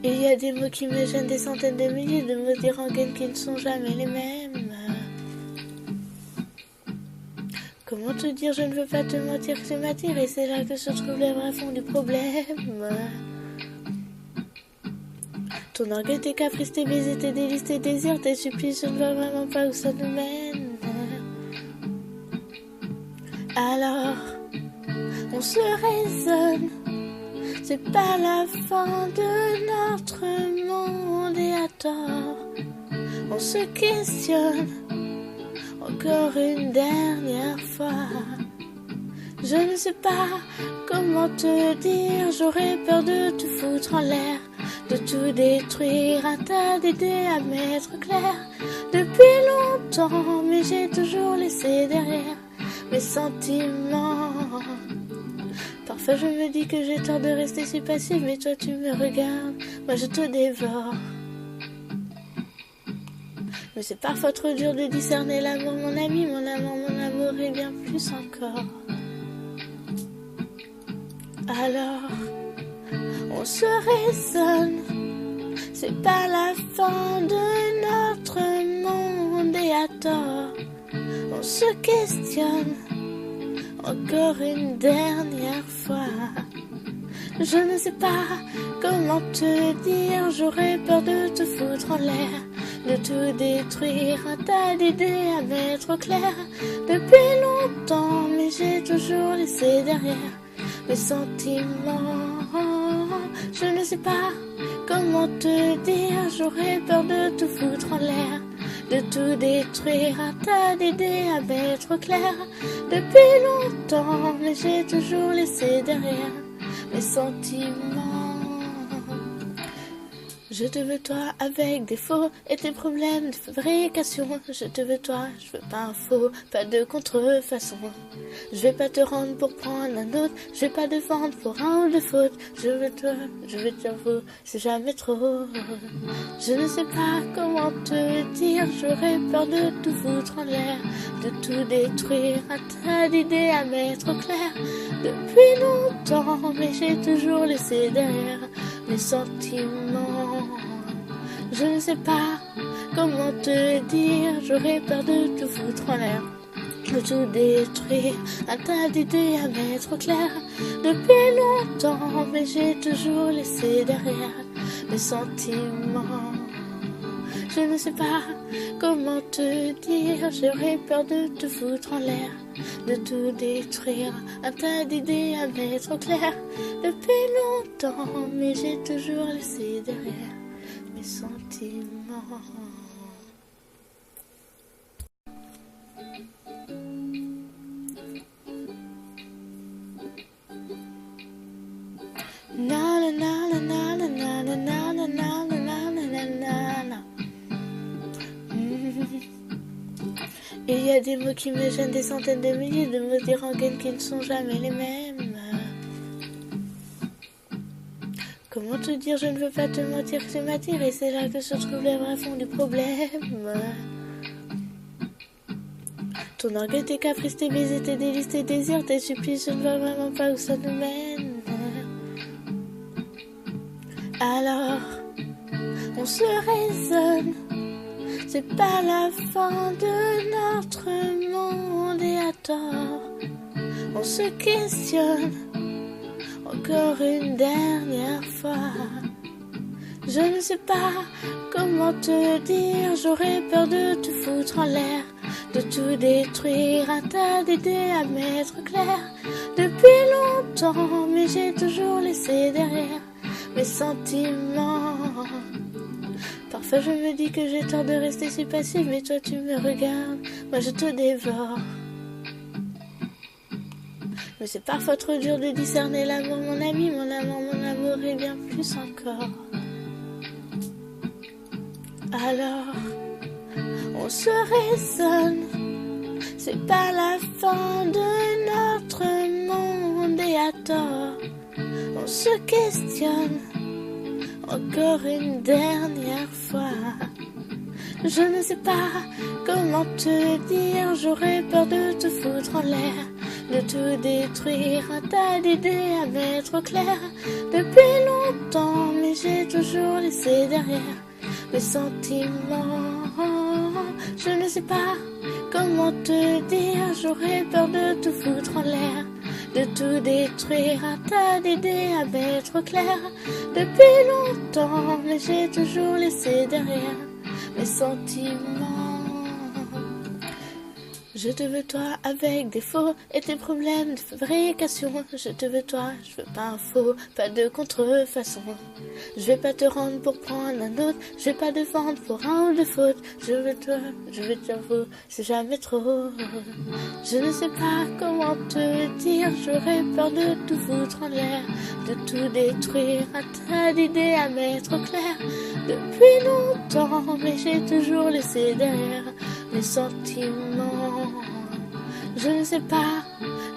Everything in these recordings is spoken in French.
Il y a des mots qui me gênent, des centaines de milliers de mots, des rengaines qui ne sont jamais les mêmes. Comment te dire, je ne veux pas te mentir, que tu m'attires, et c'est là que se trouve le vrai fond du problème. Ton orgueil, tes caprices, tes baisers, tes délices, tes désirs, tes supplices, je ne vois vraiment pas où ça nous mène. Alors, on se raisonne, c'est pas la fin de notre monde, et à tort, on se questionne, encore une dernière fois. Je ne sais pas comment te dire, j'aurais peur de te foutre en l'air, de tout détruire, un tas d'idées à mettre clair. Depuis longtemps, mais j'ai toujours laissé derrière mes sentiments. Parfois je me dis que j'ai tort de rester si passive, mais toi tu me regardes, moi je te dévore. Mais c'est parfois trop dur de discerner l'amour, mon ami, mon amour, mon amour et bien plus encore. Alors, on se raisonne, c'est pas la fin de notre monde, et à tort, on se questionne, encore une dernière fois. Je ne sais pas comment te dire, j'aurais peur de te foutre en l'air, de tout détruire, un tas d'idées à mettre au clair. Depuis longtemps, mais j'ai toujours laissé derrière mes sentiments. Je ne sais pas comment te dire, j'aurais peur de te foutre en l'air, de tout détruire, un tas d'idées à mettre au clair. Depuis longtemps, mais j'ai toujours laissé derrière mes sentiments. Je te veux toi avec défaut et tes problèmes de fabrication. Je te veux toi, je veux pas un faux, pas de contrefaçon. Je vais pas te rendre pour prendre un autre, je vais pas défendre pour un ou deux fautes. Je veux toi, je veux t'avouer, c'est jamais trop. Je ne sais pas comment te dire, j'aurais peur de tout foutre en l'air, de tout détruire, un tas d'idées à mettre au clair. Depuis longtemps, mais j'ai toujours laissé derrière mes sentiments. Je ne sais pas comment te dire, j'aurais peur de tout foutre en l'air, de tout détruire, un tas d'idées à mettre au clair. Depuis longtemps, mais j'ai toujours laissé derrière mes sentiments. Je ne sais pas comment te dire, j'aurais peur de te foutre en l'air, de tout détruire, un tas d'idées à mettre au clair. Depuis longtemps, mais j'ai toujours laissé derrière mes sentiments. Na na na na na na na na na na na na na na. Il y a des mots qui me gênent, des centaines de milliers de mots, des rengaines qui ne sont jamais les mêmes. Comment te dire, je ne veux pas te mentir, que tu m'attires, et c'est là que se trouve le vrai fond du problème. Ton orgueil, tes caprices, tes baisers, tes délices, tes désirs, tes supplices, je ne vois vraiment pas où ça nous mène. Alors, on se raisonne, c'est pas la fin de notre monde, et à tort, on se questionne, encore une dernière fois. Je ne sais pas comment te dire, j'aurais peur de te foutre en l'air, de tout détruire, un tas d'idées à mettre clair. Depuis longtemps, mais j'ai toujours laissé derrière mes sentiments. Parfois je me dis que j'ai tort de rester si passive, mais toi tu me regardes, moi je te dévore. Mais c'est parfois trop dur de discerner l'amour, mon ami, mon amour, mon amour et bien plus encore. Alors, on se raisonne, c'est pas la fin de notre monde, et à tort, on se questionne, encore une dernière fois. Je ne sais pas comment te dire, j'aurais peur de te foutre en l'air, de tout détruire, un tas d'idées à mettre au clair. Depuis longtemps, mais j'ai j'ai toujours laissé derrière mes sentiments. Je ne sais pas comment te dire, j'aurais peur de tout foutre en l'air, de tout détruire, un tas d'idées à mettre au clair depuis longtemps, mais j'ai toujours laissé derrière mes sentiments. Je te veux toi avec défaut et tes problèmes de fabrication. Je te veux toi, je veux pas un faux, pas de contrefaçon. Je vais pas te rendre pour prendre un autre, je vais pas défendre pour un ou deux fautes. Je veux toi, je veux t'avouer, c'est jamais trop. Je ne sais pas comment te dire, j'aurais peur de tout foutre en l'air, de tout détruire, un tas d'idées à mettre au clair depuis longtemps, mais j'ai toujours laissé derrière mes sentiments. Je ne sais pas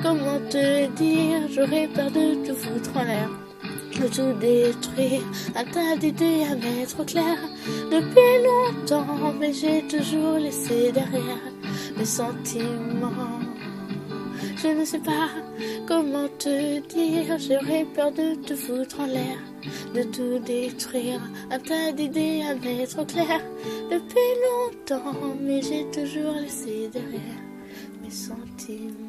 comment te dire, j'aurais peur de tout foutre en l'air, de tout détruire, un tas d'idées à mettre au clair depuis longtemps, mais j'ai toujours laissé derrière mes sentiments. Je ne sais pas comment te dire, j'aurais peur de te foutre en l'air, de tout détruire, un tas d'idées à mettre au clair depuis longtemps, mais j'ai toujours laissé derrière mes sentiments.